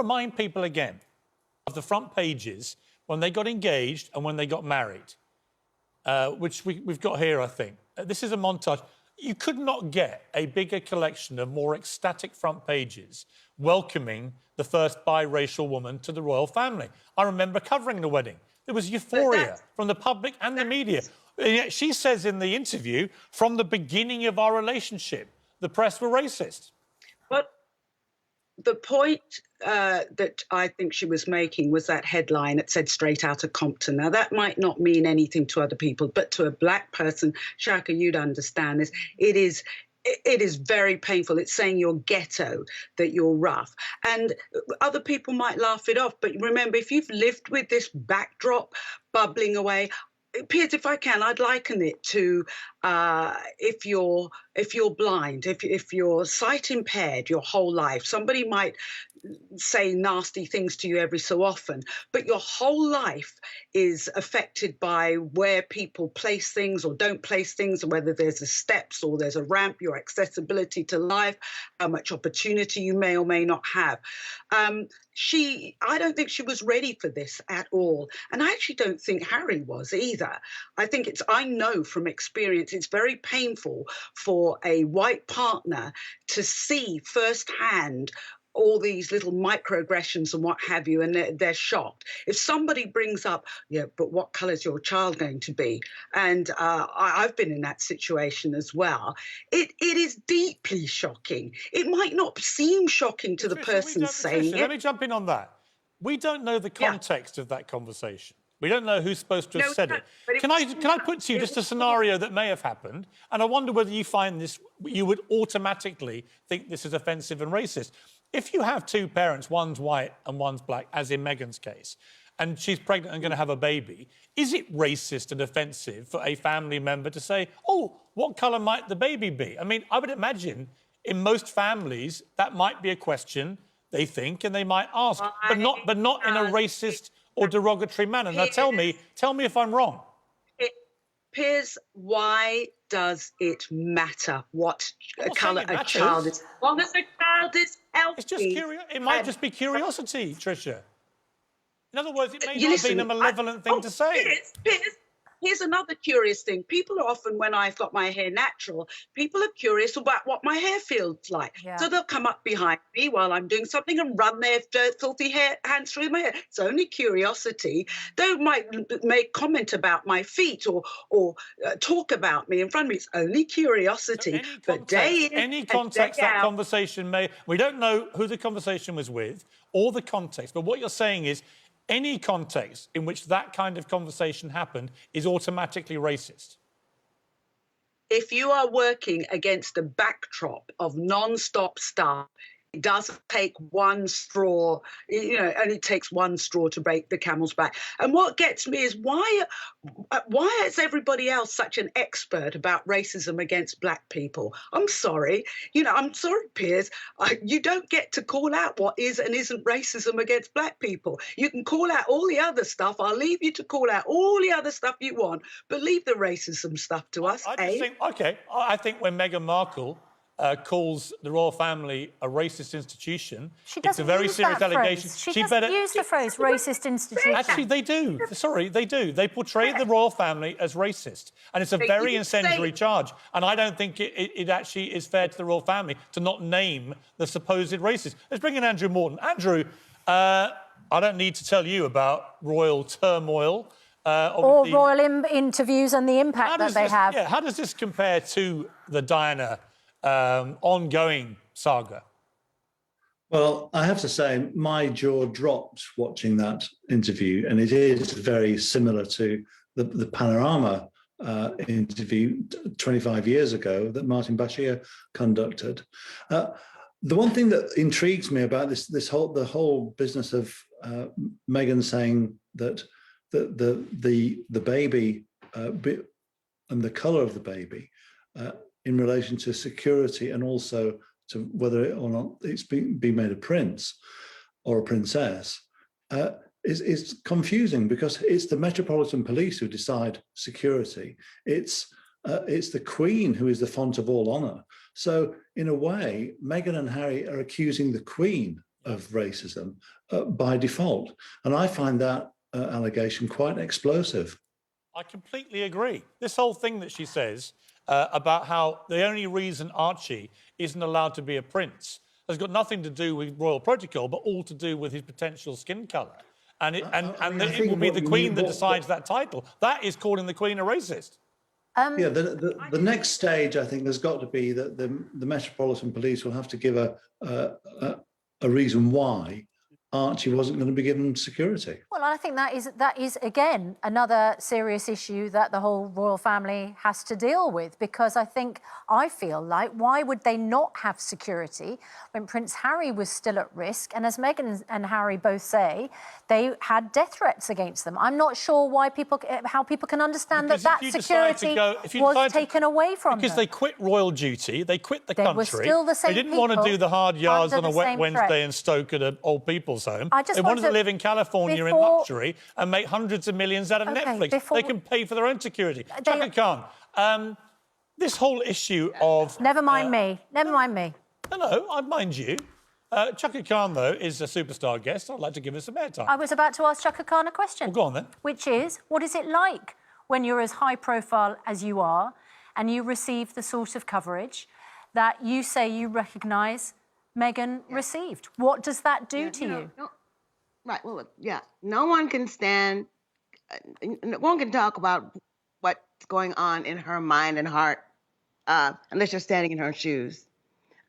remind people again of the front pages when they got engaged and when they got married, which we've got here, I think. This is a montage. You could not get a bigger collection of more ecstatic front pages welcoming the first biracial woman to the royal family. I remember covering the wedding. There was euphoria from the public and the media. And yet she says in the interview, from the beginning of our relationship, the press were racist. But the point that I think she was making was that headline that said straight out of Compton. Now, that might not mean anything to other people, but to a black person, Shaka, you'd understand this, it is very painful. It's saying you're ghetto, that you're rough. And other people might laugh it off, but remember, if you've lived with this backdrop bubbling away, Piers, if I can, I'd liken it to if you're blind, if you're sight impaired your whole life, somebody might say nasty things to you every so often, but your whole life is affected by where people place things or don't place things, or whether there's a steps or there's a ramp, your accessibility to life, how much opportunity you may or may not have. I don't think she was ready for this at all. And I actually don't think Harry was either. I know from experience, it's very painful for a white partner to see firsthand all these little microaggressions and what have you, and they're shocked. If somebody brings up, yeah, but what colour is your child going to be? And I've been in that situation as well. It is deeply shocking. It might not seem shocking to the person saying it. Let me jump in on that. We don't know the context of that conversation. We don't know who's supposed to have said it. Can I put to you just a scenario that may have happened? And I wonder whether you find this, you would automatically think this is offensive and racist. If you have two parents, one's white and one's black, as in Meghan's case, and she's pregnant and going to have a baby, is it racist and offensive for a family member to say, oh, what colour might the baby be? I mean, I would imagine in most families that might be a question they think and they might ask, but not in a racist or derogatory manner. Now, tell me if I'm wrong. Piers, why does it matter what colour a child is? As long as the child is healthy. It's just it might just be curiosity, Trisha. In other words, it may not have been a malevolent thing to say. Piers, here's another curious thing. People are often, when I've got my hair natural, people are curious about what my hair feels like. Yeah. So they'll come up behind me while I'm doing something and run their filthy hands through my hair. It's only curiosity. They might make comment about my feet or talk about me in front of me. It's only curiosity. So any context that conversation may... We don't know who the conversation was with or the context, but what you're saying is any context in which that kind of conversation happened is automatically racist. If you are working against a backdrop of non-stop stuff, it doesn't take one straw, only takes one straw to break the camel's back. And what gets me is why is everybody else such an expert about racism against black people? I'm sorry. I'm sorry, Piers. You don't get to call out what is and isn't racism against black people. You can call out all the other stuff. I'll leave you to call out all the other stuff you want, but leave the racism stuff to us. I think when Meghan Markle calls the royal family a racist institution, it's a very serious allegation. She doesn't use the phrase racist institution. Actually, they do. Sorry, they do. They portray the royal family as racist, and it's a very incendiary charge. And I don't think it actually is fair to the royal family to not name the supposed racist. Let's bring in Andrew Morton. Andrew, I don't need to tell you about royal turmoil. Or royal interviews and the impact that they have. Yeah, how does this compare to the Diana ongoing saga? Well, I have to say, my jaw dropped watching that interview, and it is very similar to the Panorama interview 25 years ago that Martin Bashir conducted. The one thing that intrigues me about the whole business of Meghan saying that the baby and the colour of the baby in relation to security and also to whether or not it's been made a prince or a princess is confusing, because it's the Metropolitan Police who decide security. It's the Queen who is the font of all honour. So in a way, Meghan and Harry are accusing the Queen of racism by default. And I find that allegation quite explosive. I completely agree. This whole thing that she says about how the only reason Archie isn't allowed to be a prince has got nothing to do with royal protocol, but all to do with his potential skin colour. And it will be the Queen that decides that title. That is calling the Queen a racist. Yeah, the next stage, I think, there's got to be that the Metropolitan Police will have to give a reason why Archie wasn't going to be given security. Well, I think that is again another serious issue that the whole royal family has to deal with, because I feel like, why would they not have security when Prince Harry was still at risk? And as Meghan and Harry both say, they had death threats against them. I'm not sure how people can understand that security was taken away from them. Because they quit royal duty, they quit the country. Were still the same they didn't want to do the hard yards on a wet Wednesday in Stoke at an old people's home. They wanted to live in California in luxury and make hundreds of millions out of Netflix. They can pay for their own security. Chaka Khan, this whole issue of... Never mind me. Never mind me. No, I mind you. Chaka Khan, though, is a superstar guest. I'd like to give her some airtime. I was about to ask Chaka Khan a question. Well, go on, then. Which is, what is it like when you're as high profile as you are and you receive the sort of coverage that you say you recognise Meghan received? What does that do to you? Right. Well, yeah. No one can no one can talk about what's going on in her mind and heart unless you're standing in her shoes.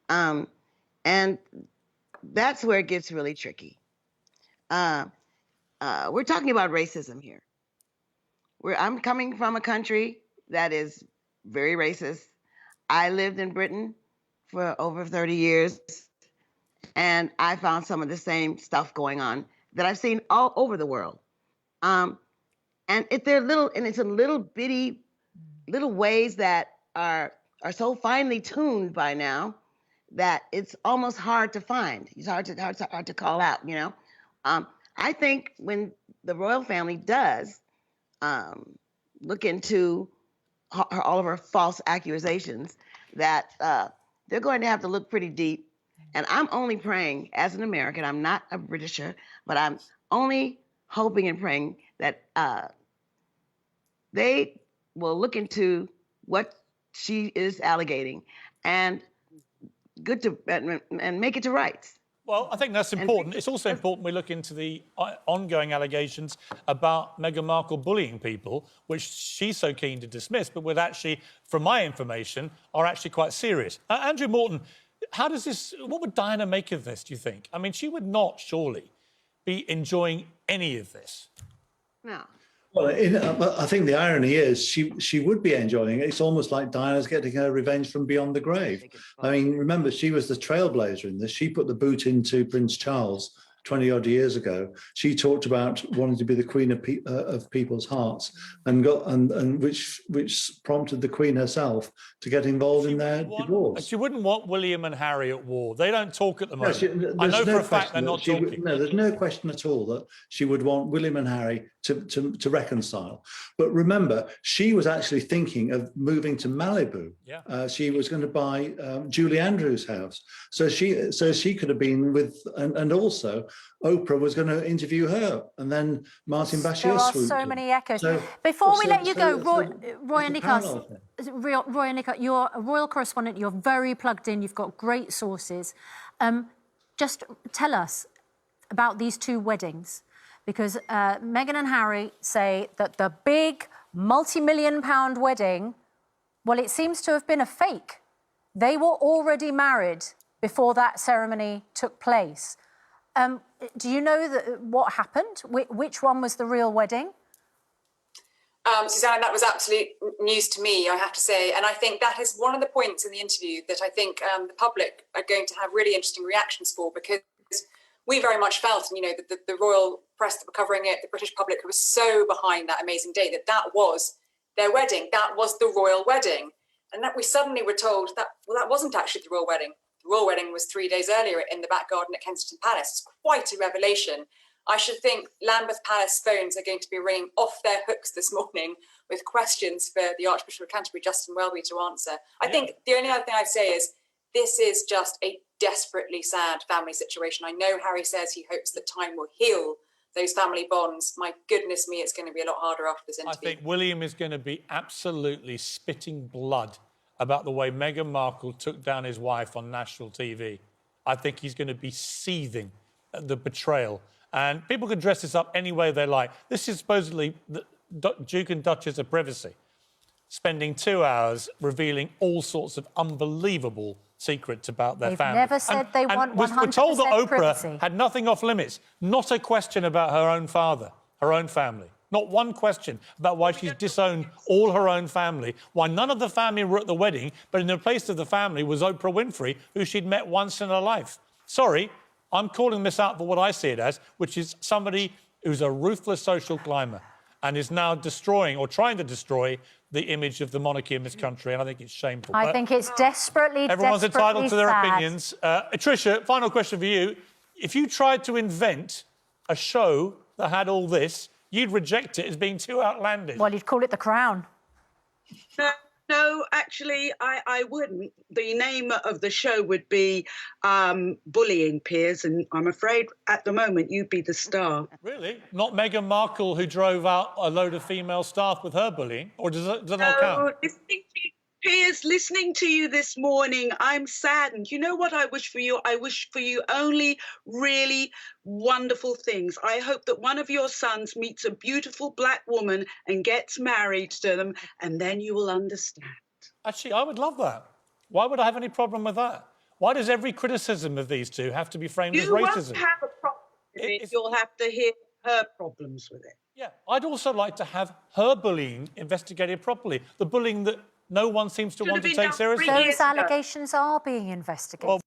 And that's where it gets really tricky. We're talking about racism here. I'm coming from a country that is very racist. I lived in Britain for over 30 years, and I found some of the same stuff going on that I've seen all over the world. And it's a little bitty ways that are so finely tuned by now that it's almost hard to find. It's hard to call out, you know. I think when the royal family does look into all of her false accusations, that they're going to have to look pretty deep. And I'm only praying, as an American, I'm not a Britisher, but I'm only hoping and praying that they will look into what she is alleging and make it to rights. Well, I think that's important. It's also important we look into the ongoing allegations about Meghan Markle bullying people, which she's so keen to dismiss, but would actually, from my information, are actually quite serious. Andrew Morton, what would Diana make of this, do you think? I mean, she would not, surely, be enjoying any of this. No. Well, I think the irony is she would be enjoying it. It's almost like Diana's getting her revenge from beyond the grave. I mean, remember, she was the trailblazer in this. She put the boot into Prince Charles 20-odd years ago. She talked about wanting to be the queen of people's hearts, and which prompted the Queen herself to get involved in their divorce. She wouldn't want William and Harry at war. They don't talk at the moment. I know for a fact they're not talking. No, there's no question at all that she would want William and Harry to reconcile. But remember, she was actually thinking of moving to Malibu. Yeah. She was going to buy Julie Andrews' house. So she could have been with, and also Oprah was going to interview her, and then Martin Bashir. There are so many echoes. Before we let you go, Roy and Nicholas, you're a royal correspondent. You're very plugged in. You've got great sources. Just tell us about these two weddings, because Meghan and Harry say that the big multi-million-pound wedding, well, it seems to have been a fake. They were already married before that ceremony took place. Do you know what happened? Which one was the real wedding? Susanna, that was absolute news to me, I have to say. And I think that is one of the points in the interview that I think the public are going to have really interesting reactions for, because we very much felt, and, you know, the royal press that were covering it, the British public was so behind that amazing day that was their wedding. That was the royal wedding. And that we suddenly were told that wasn't actually the royal wedding. The royal wedding was 3 days earlier in the back garden at Kensington Palace. It's quite a revelation. I should think Lambeth Palace phones are going to be ringing off their hooks this morning with questions for the Archbishop of Canterbury, Justin Welby, to answer. I think the only other thing I'd say is this is just a desperately sad family situation. I know Harry says he hopes that time will heal those family bonds. My goodness me, it's going to be a lot harder after this interview. I think William is going to be absolutely spitting blood about the way Meghan Markle took down his wife on national TV. I think he's going to be seething at the betrayal. And people can dress this up any way they like. This is supposedly the Duke and Duchess of Privacy, spending 2 hours revealing all sorts of unbelievable secrets about their family. They've never said they want 100% we're told that Oprah privacy. had nothing off limits. Not a question about her own father, her own family. Not one question about why she's disowned all her own family, why none of the family were at the wedding, but in the place of the family was Oprah Winfrey, who she'd met once in her life. Sorry, I'm calling this out for what I see it as, which is somebody who's a ruthless social climber and is now destroying or trying to destroy the image of the monarchy in this country, and I think it's shameful. I think it's desperately, everyone's entitled to their sad. opinions. Trisha, final question for you. If you tried to invent a show that had all this, you'd reject it as being too outlandish. Well, you'd call it The Crown. No, actually, I wouldn't. The name of the show would be Bullying, Piers, and I'm afraid at the moment you'd be the star. Really? Not Meghan Markle, who drove out a load of female staff with her bullying? Or does that not count? Piers, listening to you this morning, I'm saddened. You know what I wish for you? I wish for you only really wonderful things. I hope that one of your sons meets a beautiful black woman and gets married to them, and then you will understand. Actually, I would love that. Why would I have any problem with that? Why does every criticism of these two have to be framed as racism? You won't have a problem with it. You'll have to hear her problems with it. Yeah, I'd also like to have her bullying investigated properly. The bullying that no one seems to want to take seriously. Those allegations are being investigated. Well,